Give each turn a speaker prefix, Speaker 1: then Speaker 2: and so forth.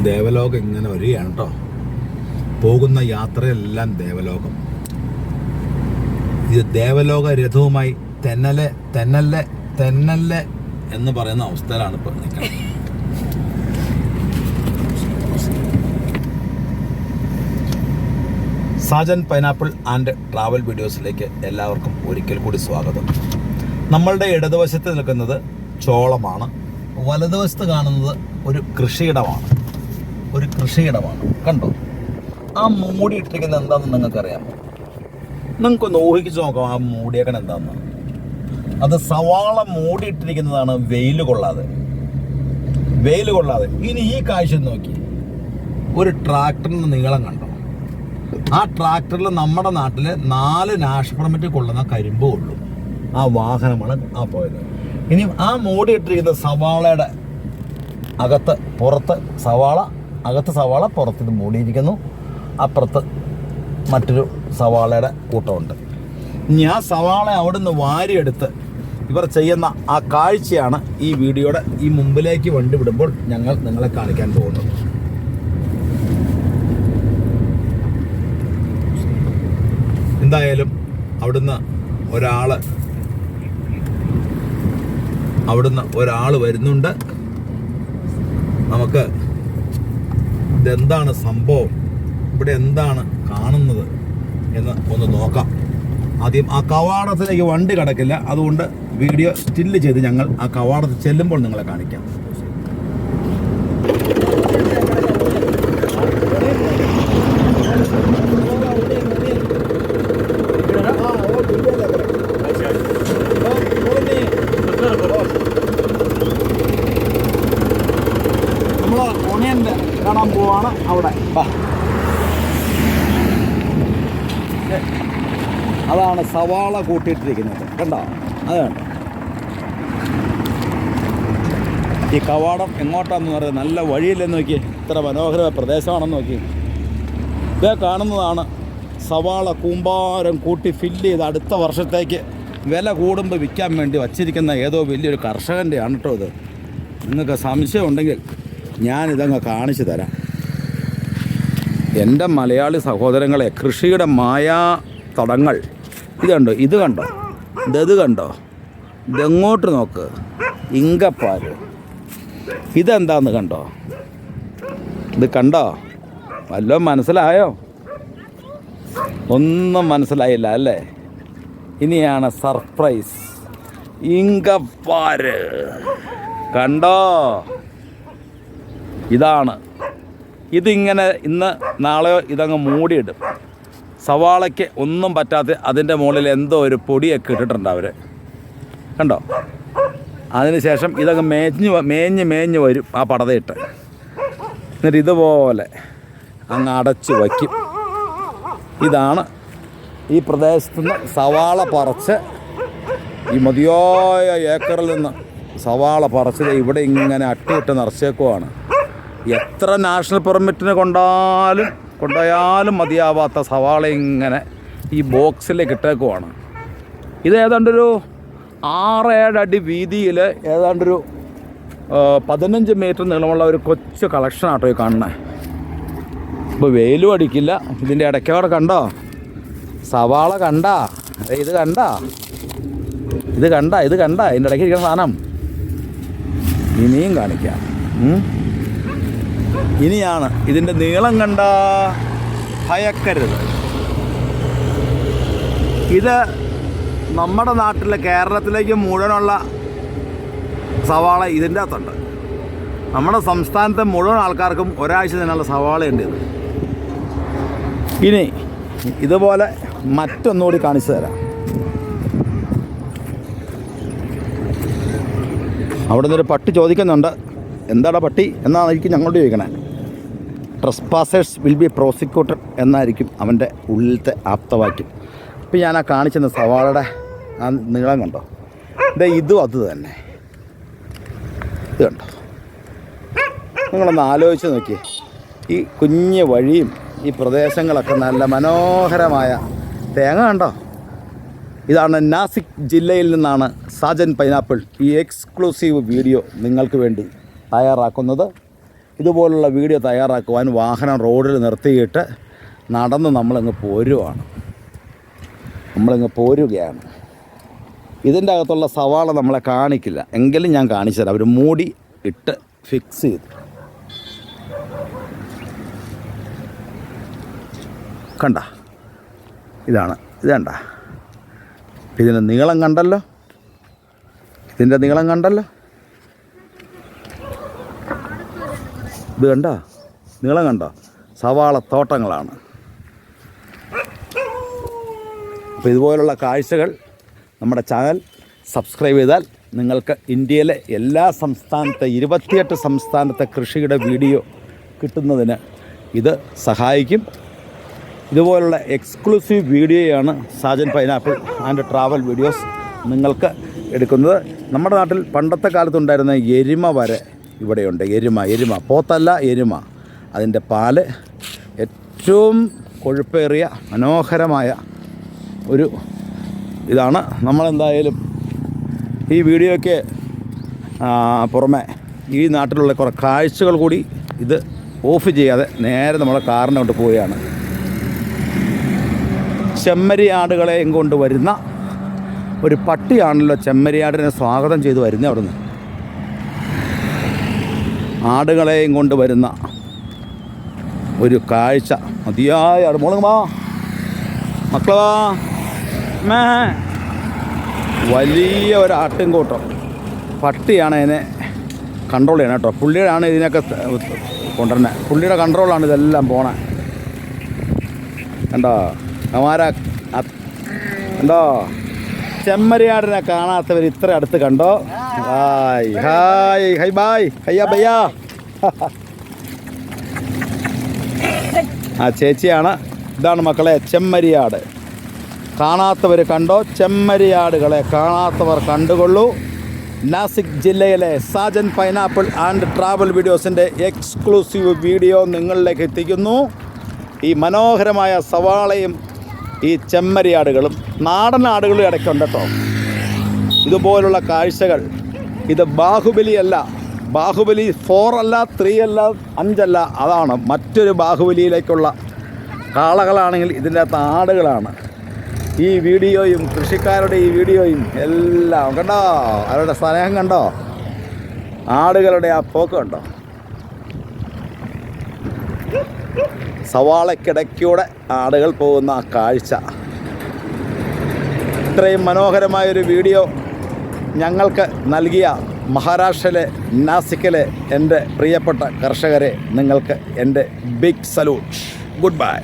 Speaker 1: ദേവലോകം ഇങ്ങനെ വരികയാണ് കേട്ടോ. പോകുന്ന യാത്രയെല്ലാം ദേവലോകം. ഇത് ദേവലോക രഥവുമായി തെന്നലെ തെന്നലെ തെന്നലെ എന്ന് പറയുന്ന അവസ്ഥയിലാണ് ഇപ്പോൾ നിൽക്കുന്നത്. സാജൻ പൈനാപ്പിൾ ആൻഡ് ട്രാവൽ വീഡിയോസിലേക്ക് എല്ലാവർക്കും ഒരിക്കൽ കൂടി സ്വാഗതം. നമ്മളുടെ ഇടതുവശത്ത് നിൽക്കുന്നത് ചോളമാണ്, വലതുവശത്ത് കാണുന്നത് ഒരു കൃഷിയിടമാണ്. കണ്ടോ? ആ മൂടിയിട്ടിരിക്കുന്നത് എന്താണെന്ന് നിങ്ങൾക്കറിയാമോ? നിങ്ങൾക്കൊന്ന് ഊഹിച്ച് നോക്കാം ആ മൂടിയേക്കണ എന്താണെന്ന്. അത് സവാള മൂടിയിട്ടിരിക്കുന്നതാണ്, വെയിൽ കൊള്ളാതെ. ഇനി ഈ കാഴ്ച നോക്കി, ഒരു ട്രാക്ടറിന് നീളം കണ്ടോ? ആ ട്രാക്ടറിൽ നമ്മുടെ നാട്ടിൽ 4 നാഷണൽ പെർമിറ്റ് കൊള്ളുന്ന കരിമ്പേ ഉള്ളൂ. ആ വാഹനമാണ് ആ പോയത്. ഇനി ആ മൂടിയിട്ടിരിക്കുന്ന സവാളയുടെ പുറത്ത് സവാള പുറത്ത് മൂടിയിരിക്കുന്നു. അപ്പുറത്ത് മറ്റൊരു സവാളയുടെ കൂട്ടമുണ്ട്. ഇനി ആ സവാള അവിടെ നിന്ന് വാരിയെടുത്ത് ഇവർ ചെയ്യുന്ന ആ കാഴ്ചയാണ് ഈ വീഡിയോയുടെ ഈ മുമ്പിലേക്ക് വണ്ടി വിടുമ്പോൾ ഞങ്ങൾ നിങ്ങളെ കാണിക്കാൻ പോകുന്നത്. എന്തായാലും അവിടുന്ന് ഒരാൾ വരുന്നുണ്ട്. നമുക്ക് ഇതെന്താണ് സംഭവം, ഇവിടെ എന്താണ് കാണുന്നത് എന്ന് ഒന്ന് നോക്കാം. ആദ്യം ആ കവാടത്തിലേക്ക് വണ്ടി കിടക്കില്ല, അതുകൊണ്ട് വീഡിയോ സ്റ്റില്ല് ചെയ്ത് ഞങ്ങൾ ആ കവാടത്തിൽ ചെല്ലുമ്പോൾ നിങ്ങളെ കാണിക്കാം. നമ്മൾ ഒണിയൻ്റെ കാണാൻ പോവാണ് അവിടെ. അതാണ് സവാള കൂട്ടിയിട്ടിരിക്കുന്നത്, കണ്ടോ? അത് കണ്ടോ? ഈ കവാടം എങ്ങോട്ടാണെന്ന് പറയുന്നത് നല്ല വഴിയില്ലെന്ന് നോക്കി, ഇത്ര മനോഹര പ്രദേശമാണെന്ന് നോക്കി. ഇത് കാണുന്നതാണ് സവാള കൂമ്പാരം കൂട്ടി ഫില്ല് ചെയ്ത് അടുത്ത വർഷത്തേക്ക് വില കൂടുമ്പോൾ വിൽക്കാൻ വേണ്ടി വച്ചിരിക്കുന്ന ഏതോ വലിയൊരു കർഷകൻ്റെ ആണ് കേട്ടോ ഇത്. നിങ്ങൾക്ക് സംശയം ഉണ്ടെങ്കിൽ ഞാനിതങ്ങ് കാണിച്ചു തരാം. എൻ്റെ മലയാളി സഹോദരങ്ങളെ, കൃഷിയുടെ മായാ തടങ്ങൾ ഇത് കണ്ടോ? ഇതെങ്ങോട്ട് നോക്ക്, ഇങ്കപ്പാല്. ഇതെന്താന്ന് കണ്ടോ? ഇത് കണ്ടോ? വല്ലതും മനസ്സിലായോ? ഒന്നും മനസ്സിലായില്ല അല്ലേ? ഇനിയാണ് സർപ്രൈസ്. ഇങ്കപ്പാര് കണ്ടോ? ഇതാണ്. ഇതിങ്ങനെ ഇന്ന് നാളെയോ ഇതങ്ങ് മൂടിയിടും. സവാളയ്ക്ക് ഒന്നും പറ്റാത്ത അതിൻ്റെ മുകളിൽ എന്തോ ഒരു പൊടിയൊക്കെ ഇട്ടിട്ടുണ്ട് അവർ, കണ്ടോ? അതിനുശേഷം ഇതങ്ങ് മേഞ്ഞ് വരും ആ പടതയിട്ട്. എന്നിട്ട് ഇതുപോലെ അങ്ങ് അടച്ച് വയ്ക്കും. ഇതാണ് ഈ പ്രദേശത്തു നിന്ന് സവാള പറിച്ച്, ഈ മതിയായ ഏക്കറിൽ നിന്ന് സവാള പറിച്ച് ഇവിടെ ഇങ്ങനെ അട്ടിയിട്ട് നിറച്ചേക്കുവാണ്. എത്ര നാഷണൽ പെർമിറ്റിന് കൊണ്ടുപോയാലും മതിയാവാത്ത സവാള ഇങ്ങനെ ഈ ബോക്സിലേക്ക് ഇട്ടേക്കുവാണ്. ഇത് ഏതാണ്ടൊരു 6-7 അടി വീതിയിൽ ഏതാണ്ടൊരു 15 മീറ്റർ നീളമുള്ള ഒരു കൊച്ചു കളക്ഷനാട്ടോ ഈ കാണുന്നത്. ഇപ്പോൾ വെയിലും അടിക്കില്ല. ഇതിൻ്റെ ഇടയ്ക്കോടെ കണ്ടോ സവാള? ഇത് കണ്ട ഇതിൻ്റെ ഇടയ്ക്ക് ഇരിക്കുന്ന സാധനം ഇനിയും കാണിക്കാം. ഇനിയാണ് ഇതിൻ്റെ നീളം കണ്ട ഭയക്കരുത്. ഇത് നമ്മുടെ നാട്ടിലെ കേരളത്തിലേക്ക് മുഴുവനുള്ള സവാള ഇതിൻ്റെ അകത്തുണ്ട്. നമ്മുടെ സംസ്ഥാനത്തെ മുഴുവൻ ആൾക്കാർക്കും ഒരാഴ്ച തന്നെയുള്ള സവാളയുണ്ട് ഇത്. ഇനി ഇതുപോലെ മറ്റൊന്നുകൂടി കാണിച്ചു തരാം. അവിടെ നിന്നൊരു പട്ടി ചോദിക്കുന്നുണ്ട്, എന്താടാ പട്ടി എന്നായിരിക്കും ഞങ്ങളോട് ചോദിക്കണേ. ട്രസ്പാസേഴ്സ് വിൽ ബി പ്രോസിക്യൂട്ടഡ് എന്നായിരിക്കും അവൻ്റെ ഉള്ളിലത്തെ ആപ്തവാക്യം. ഇപ്പം ഞാൻ ആ കാണിച്ചെന്ന സവാളയുടെ ആ നീളം കണ്ടോ? ഇതും അത് തന്നെ. ഇത് കണ്ടോ? നിങ്ങളൊന്ന് ആലോചിച്ച് നോക്കിയേ. ഈ കുഞ്ഞ് വഴിയും ഈ പ്രദേശങ്ങളൊക്കെ നല്ല മനോഹരമായ തേങ്ങ കണ്ടോ? ഇതാണ് നാസിക് ജില്ലയിൽ നിന്നാണ് സാജൻ പൈനാപ്പിൾ ഈ എക്സ്ക്ലൂസീവ് വീഡിയോ നിങ്ങൾക്ക് വേണ്ടി തയ്യാറാക്കുന്നത്. ഇതുപോലുള്ള വീഡിയോ തയ്യാറാക്കുവാൻ വാഹനം റോഡിൽ നിർത്തിയിട്ട് നടന്ന് നമ്മളിങ്ങ് പോരുകയാണ്. ഇതിൻ്റെ അകത്തുള്ള സവാള നമ്മളെ കാണിക്കില്ല, എങ്കിലും ഞാൻ കാണിച്ചു തരാം. അവർ മൂടി ഇട്ട് ഫിക്സ് ചെയ്തു. കണ്ട, ഇത് കണ്ട, ഇതിൻ്റെ നീളം കണ്ടല്ലോ, ഇത് കണ്ടോ, നീളം കണ്ടോ? സവാള തോട്ടങ്ങളാണ്. അപ്പോൾ ഇതുപോലുള്ള കാഴ്ചകൾ നമ്മുടെ ചാനൽ സബ്സ്ക്രൈബ് ചെയ്താൽ നിങ്ങൾക്ക് ഇന്ത്യയിലെ എല്ലാ 28 സംസ്ഥാനത്തെ കൃഷിയുടെ വീഡിയോ കിട്ടുന്നതിന് ഇത് സഹായിക്കും. ഇതുപോലുള്ള എക്സ്ക്ലൂസീവ് വീഡിയോയാണ് Sajan pineapple and travel videos നിങ്ങൾക്ക് എടുക്കുന്നത്. നമ്മുടെ നാട്ടിൽ പണ്ടത്തെ കാലത്തുണ്ടായിരുന്ന എരുമ വരെ ഇവിടെയുണ്ട്. എരുമ പോത്തല്ല, എരുമ. അതിൻ്റെ പാല് ഏറ്റവും കൊഴുപ്പേറിയ മനോഹരമായ ഒരു ഇതാണ്. നമ്മളെന്തായാലും ഈ വീഡിയോയ്ക്ക് പുറമെ ഈ നാട്ടിലുള്ള കുറേ കാഴ്ചകൾ കൂടി ഇത് ഓഫ് ചെയ്യാതെ നേരെ നമ്മളെ കാറിനെ കൊണ്ട് പോവുകയാണ്. ചെമ്മരിയാടുകളെയും കൊണ്ട് വരുന്ന ഒരു പട്ടിയാണല്ലോ ചെമ്മരിയാടിനെ സ്വാഗതം ചെയ്ത് വരുന്നത്. അവിടെ നിന്ന് ആടുകളെയും കൊണ്ട് വരുന്ന ഒരു കാഴ്ച. മതിയായ മോളുമാ മക്കളാ, വലിയ ഒരു ആട്ടിൻകൂട്ടം. പട്ടിയാണ് ഇതിനെ കൺട്രോൾ ചെയ്യണം കേട്ടോ. പുള്ളിയാണ് ഇതിനൊക്കെ കൊണ്ടുവരുന്നത്. പുള്ളിയുടെ കൺട്രോളാണ് ഇതെല്ലാം പോണേ. കണ്ടോ കണ്ടോ, ചെമ്മരിയാടിനെ കാണാത്തവർ ഇത്ര അടുത്ത് കണ്ടോ. ഹായ് ഹായ് ഹൈ ബായ് ഹയ്യാ ഭയ്യാ. ആ ചേച്ചിയാണ്. ഇതാണ് മക്കളെ ചെമ്മരിയാട്. കാണാത്തവർ കണ്ടോ, ചെമ്മരിയാടുകളെ കാണാത്തവർ കണ്ടുകൊള്ളൂ. നാസിക് ജില്ലയിലെ സാജൻ പൈനാപ്പിൾ ആൻഡ് ട്രാവൽ വീഡിയോസിൻ്റെ എക്സ്ക്ലൂസീവ് വീഡിയോ നിങ്ങളിലേക്ക് എത്തിക്കുന്നു. ഈ മനോഹരമായ സവാളയും ഈ ചെമ്മരിയാടുകളും നാടൻ ആടുകളും ഇടയ്ക്കുണ്ട് കേട്ടോ. ഇതുപോലുള്ള കാഴ്ചകൾ. ഇത് ബാഹുബലിയല്ല, ബാഹുബലി 4 അല്ല, 3 അല്ല, 5 അല്ല. അതാണ് മറ്റൊരു ബാഹുബലിയിലേക്കുള്ള കാളകളാണെങ്കിൽ ഇതിൻ്റെ അകത്ത് ആടുകളാണ്. ഈ വീഡിയോയും കൃഷിക്കാരുടെ ഈ വീഡിയോയും എല്ലാം കണ്ടോ, അവരുടെ സ്നേഹം കണ്ടോ, ആടുകളുടെ ആ പോക്ക് കണ്ടോ. സവാളയ്ക്കിടയ്ക്കൂടെ ആടുകൾ പോകുന്ന ആ കാഴ്ച. ഇത്രയും മനോഹരമായൊരു വീഡിയോ ഞങ്ങൾക്ക് നൽകിയ മഹാരാഷ്ട്രയിലെ നാസിക്കിലെ എൻ്റെ പ്രിയപ്പെട്ട കർഷകരെ, നിങ്ങൾക്ക് എൻ്റെ ബിഗ് സല്യൂട്ട്. Good bye.